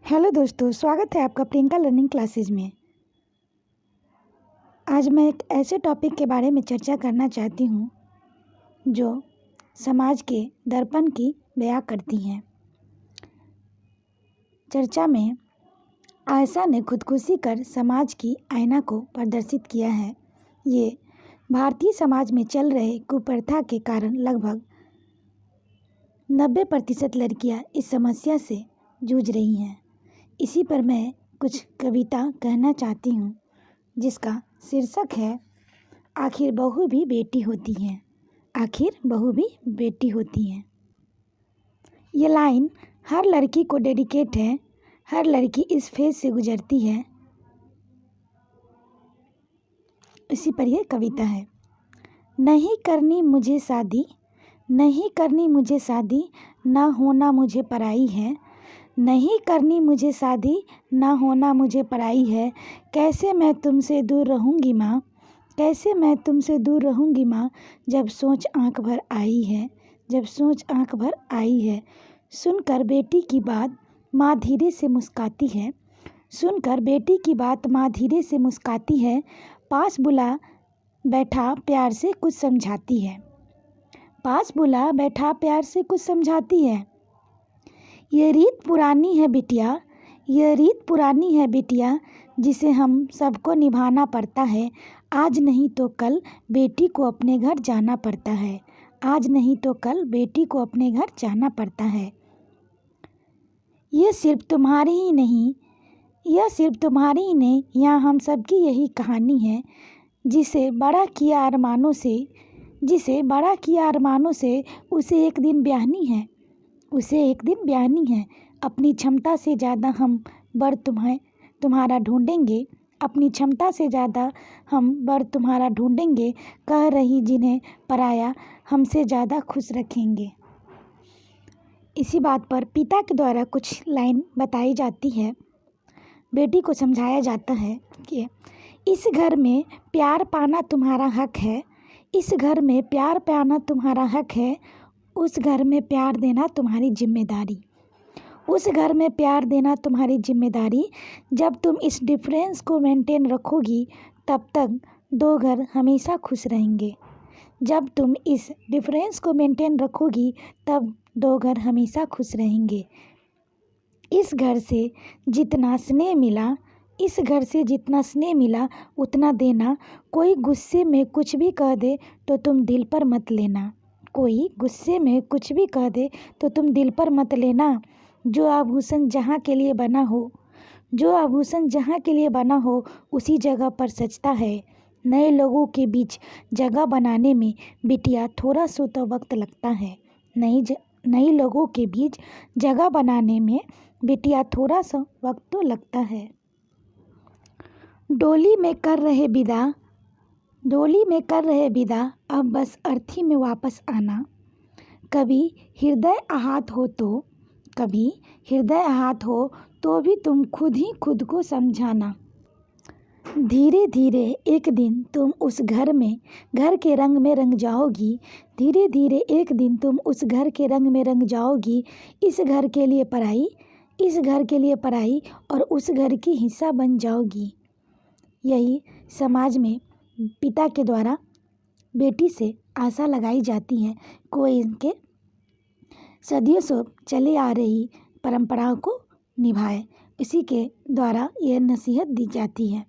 Hello दोस्तों, स्वागत है आपका प्रियंका लर्निंग क्लासेज में। आज मैं एक ऐसे टॉपिक के बारे में चर्चा करना चाहती हूँ जो समाज के दर्पण की बयां करती हैं। चर्चा में आयशा ने खुदकुशी कर समाज की आईना को प्रदर्शित किया है। ये भारतीय समाज में चल रहे कुप्रथा के कारण लगभग 90% लड़कियाँ इस समस्या से जूझ रही हैं। इसी पर मैं कुछ कविता कहना चाहती हूँ जिसका शीर्षक है आखिर बहू भी बेटी होती है। आखिर बहू भी बेटी होती है। ये लाइन हर लड़की को डेडिकेट है। हर लड़की इस फेज से गुजरती है। इसी पर यह कविता है। नहीं करनी मुझे शादी, नहीं करनी मुझे शादी, ना होना मुझे पराई है। नहीं करनी मुझे शादी, ना होना मुझे पराई है। कैसे मैं तुमसे दूर रहूँगी माँ, कैसे मैं तुमसे दूर रहूँगी माँ, जब सोच आँख भर आई है, जब सोच आँख भर आई है। सुनकर बेटी की बात माँ धीरे से मुस्काती है, सुनकर बेटी की बात माँ धीरे से मुस्काती है। पास बुला बैठा प्यार से कुछ समझाती है, पास बुला बैठा प्यार से कुछ समझाती है। ये रीत पुरानी है बिटिया, ये रीत पुरानी है बिटिया, जिसे हम सबको निभाना पड़ता है। आज नहीं तो कल बेटी को अपने घर जाना पड़ता है, आज नहीं तो कल बेटी को अपने घर जाना पड़ता है। ये सिर्फ तुम्हारी ही नहीं, यह सिर्फ तुम्हारी ही नहीं, यहाँ हम सबकी यही कहानी है। जिसे बड़ा किया अरमानों से, जिसे बड़ा किया अरमानों से, उसे एक दिन ब्याहनी है, उसे एक दिन ब्याहनी है। अपनी क्षमता से ज़्यादा हम बर तुम्हारा ढूंढेंगे, अपनी क्षमता से ज़्यादा हम बर तुम्हारा ढूंढेंगे। कह रही जिन्हें पराया हमसे ज़्यादा खुश रखेंगे। इसी बात पर पिता के द्वारा कुछ लाइन बताई जाती है। बेटी को समझाया जाता है कि इस घर में प्यार पाना तुम्हारा हक है, इस घर में प्यार पाना तुम्हारा हक है। उस घर में प्यार देना तुम्हारी जिम्मेदारी, उस घर में प्यार देना तुम्हारी जिम्मेदारी। जब तुम इस डिफरेंस को मेंटेन रखोगी तब तक दो घर हमेशा खुश रहेंगे। जब तुम इस डिफरेंस को मेंटेन रखोगी तब दो घर हमेशा खुश रहेंगे। इस घर से जितना स्नेह मिला, इस घर से जितना स्नेह मिला उतना देना। कोई गुस्से में कुछ भी कह दे तो तुम दिल पर मत लेना, कोई गुस्से में कुछ भी कह दे तो तुम दिल पर मत लेना। जो आभूषण जहाँ के लिए बना हो, जो आभूषण जहाँ के लिए बना हो उसी जगह पर सजता है। नए लोगों के बीच जगह बनाने में बिटिया थोड़ा सा तो वक्त लगता है। नए लोगों के बीच जगह बनाने में बिटिया थोड़ा सा वक्त तो लगता है। डोली में कर रहे विदा, डोली में कर रहे विदा, अब बस अर्थी में वापस आना। कभी हृदय आहत हो तो, कभी हृदय आहत हो तो भी तुम खुद ही खुद को समझाना। धीरे धीरे एक दिन तुम उस घर में, घर के रंग में रंग जाओगी। धीरे धीरे एक दिन तुम उस घर के रंग में रंग जाओगी। इस घर के लिए पराई, इस घर के लिए पराई और उस घर की हिस्सा बन जाओगी। यही समाज में पिता के द्वारा बेटी से आशा लगाई जाती है। कोई इनके सदियों से चले आ रही परंपराओं को निभाए, इसी के द्वारा यह नसीहत दी जाती है।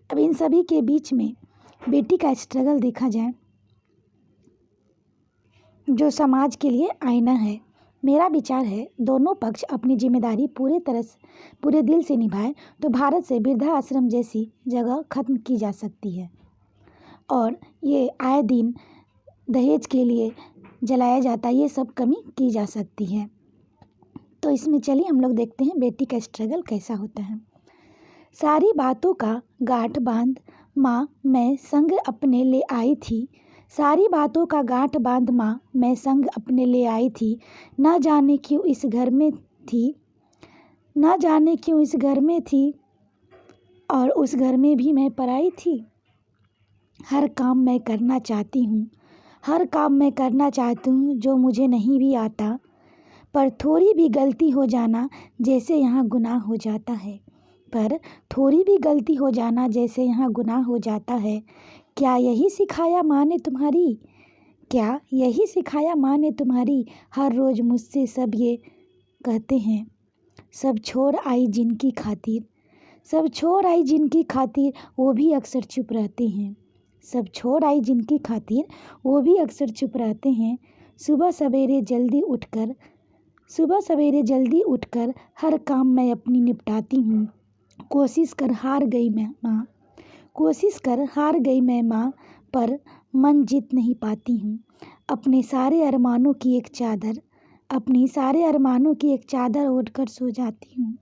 अब इन सभी के बीच में बेटी का स्ट्रगल देखा जाए जो समाज के लिए आईना है। मेरा विचार है दोनों पक्ष अपनी जिम्मेदारी पूरे दिल से निभाए तो भारत से वृद्धा आश्रम जैसी जगह खत्म की जा सकती है। और ये आए दिन दहेज के लिए जलाया जाता है, ये सब कमी की जा सकती है। तो इसमें चलिए हम लोग देखते हैं बेटी का स्ट्रगल कैसा होता है। सारी बातों का गांठ बांध माँ मैं संग अपने ले आई थी, सारी बातों का गांठ बांध माँ मैं संग अपने ले आई थी। ना जाने क्यों इस घर में थी, ना जाने क्यों इस घर में थी और उस घर में भी मैं पराई थी। हर काम मैं करना चाहती हूँ, हर काम मैं करना चाहती हूँ जो मुझे नहीं भी आता। पर थोड़ी भी गलती हो जाना जैसे यहाँ गुनाह हो जाता है। पर थोड़ी भी गलती हो जाना जैसे यहाँ गुनाह हो जाता है। क्या यही सिखाया माँ ने तुम्हारी? क्या यही सिखाया माँ ने तुम्हारी? हर रोज़ मुझसे सब ये कहते हैं, सब छोड़ आई जिनकी खातिर, सब छोड़ आई जिनकी खातिर वो भी अक्सर चुप रहते हैं। सब छोड़ आई जिनकी खातिर वो भी अक्सर चुप रहते हैं। सुबह सवेरे जल्दी उठकर हर काम मैं अपनी निपटाती हूँ। कोशिश कर हार गई मैं माँ, पर मन जीत नहीं पाती हूँ। अपने सारे अरमानों की एक चादर ओढ़कर सो जाती हूँ।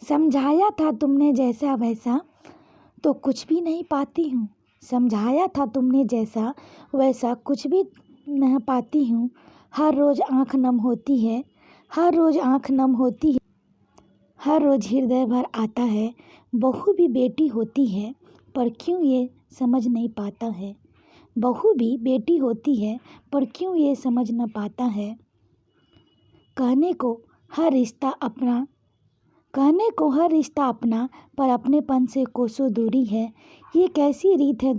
समझाया था तुमने जैसा वैसा तो कुछ भी नहीं पाती हूँ। समझाया था तुमने जैसा वैसा कुछ भी नहीं पाती हूँ। हर रोज़ आँख नम होती है, हर रोज़ हृदय भर आता है। बहू भी बेटी होती है पर क्यों ये समझ नहीं पाता है। बहू भी बेटी होती है पर क्यों ये समझ न पाता है। कहने को हर रिश्ता अपना पर अपनेपन से कोसों दूरी है। ये कैसी रीत है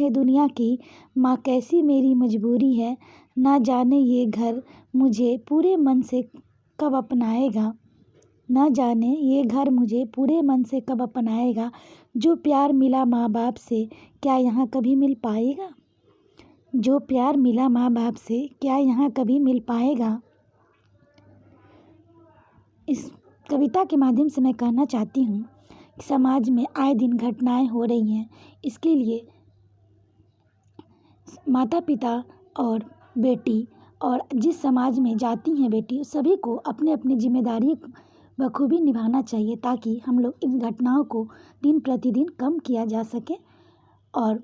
दुनिया की, माँ कैसी मेरी मजबूरी है। ना जाने ये घर मुझे पूरे मन से कब अपनाएगा। जो प्यार मिला माँ बाप से क्या यहाँ कभी मिल पाएगा। इस कविता के माध्यम से मैं कहना चाहती हूँ कि समाज में आए दिन घटनाएं हो रही हैं। इसके लिए माता पिता और बेटी और जिस समाज में जाती हैं बेटी, सभी को अपने अपनी जिम्मेदारी बखूबी निभाना चाहिए ताकि हम लोग इन घटनाओं को दिन प्रतिदिन कम किया जा सके और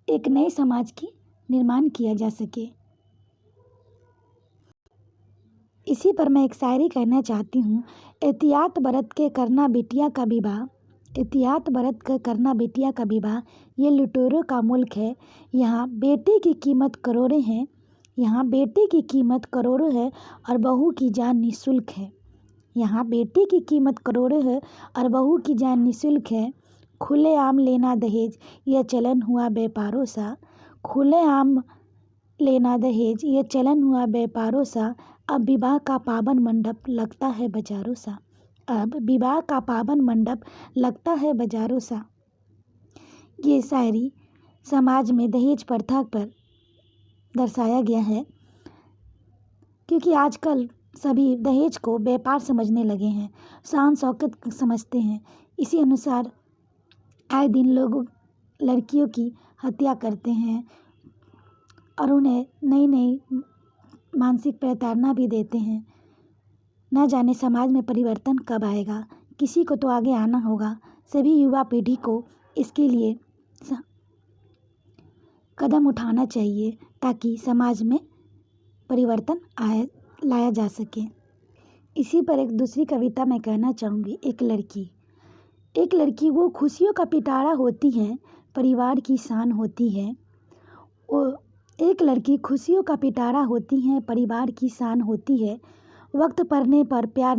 एक नए समाज की निर्माण किया जा सके। इसी पर मैं एक शायरी कहना चाहती हूँ। एहतियात बरत के करना बिटिया का विवाह, ये लुटेरों का मुल्क है। यहाँ बेटी की कीमत करोड़ों है और बहू की जान निःशुल्क है। खुलेआम लेना दहेज ये चलन हुआ व्यापारों सा। अब विवाह का पावन मंडप लगता है बाजारों सा। ये शायरी समाज में दहेज प्रथा पर दर्शाया गया है, क्योंकि आजकल सभी दहेज को व्यापार समझने लगे हैं, शान शौकत समझते हैं। इसी अनुसार आए दिन लोग लड़कियों की हत्या करते हैं और उन्हें नई नई मानसिक प्रताड़ना भी देते हैं। न जाने समाज में परिवर्तन कब आएगा। किसी को तो आगे आना होगा। सभी युवा पीढ़ी को इसके लिए कदम उठाना चाहिए ताकि समाज में परिवर्तन लाया जा सके। इसी पर एक दूसरी कविता मैं कहना चाहूँगी। एक लड़की वो खुशियों का पिटारा होती है, परिवार की शान होती है। एक लड़की खुशियों का पिटारा होती है, परिवार की शान होती है। वक्त पड़ने पर प्यार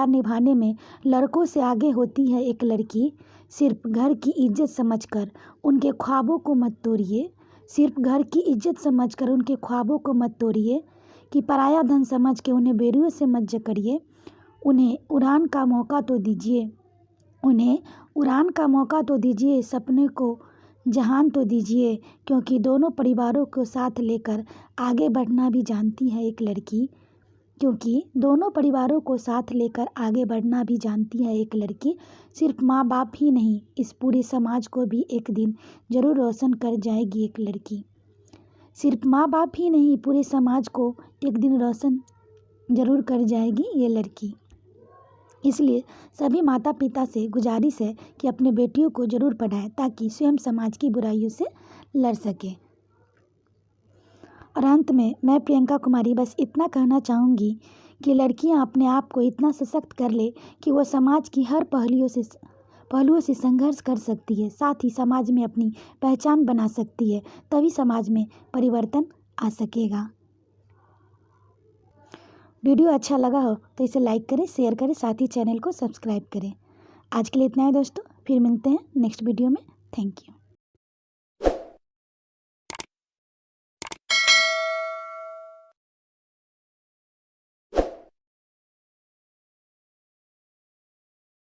निभाने में लड़कों से आगे होती है एक लड़की। सिर्फ घर की इज्जत समझकर उनके ख्वाबों को मत तोड़िए कि पराया धन समझ के उन्हें बेरुए से मत जकड़िए। उन्हें उड़ान का मौका तो दीजिए, सपने को जहान तो दीजिए, क्योंकि दोनों परिवारों को साथ लेकर आगे बढ़ना भी जानती है एक लड़की। सिर्फ माँ बाप ही नहीं, इस पूरे समाज को भी एक दिन जरूर रोशन कर जाएगी एक लड़की। सिर्फ माँ बाप ही नहीं, पूरे समाज को एक दिन रोशन जरूर कर जाएगी ये लड़की। इसलिए सभी माता पिता से गुजारिश है कि अपने बेटियों को जरूर पढ़ाएं ताकि स्वयं समाज की बुराइयों से लड़ सके। और अंत में मैं प्रियंका कुमारी बस इतना कहना चाहूँगी कि लड़कियां अपने आप को इतना सशक्त कर ले कि वो समाज की हर पहलुओं से संघर्ष कर सकती है, साथ ही समाज में अपनी पहचान बना सकती है। तभी समाज में परिवर्तन आ सकेगा। वीडियो अच्छा लगा हो तो इसे लाइक करें, शेयर करें, साथ ही चैनल को सब्सक्राइब करें। आज के लिए इतना है दोस्तों, फिर मिलते हैं नेक्स्ट वीडियो में। Thank you.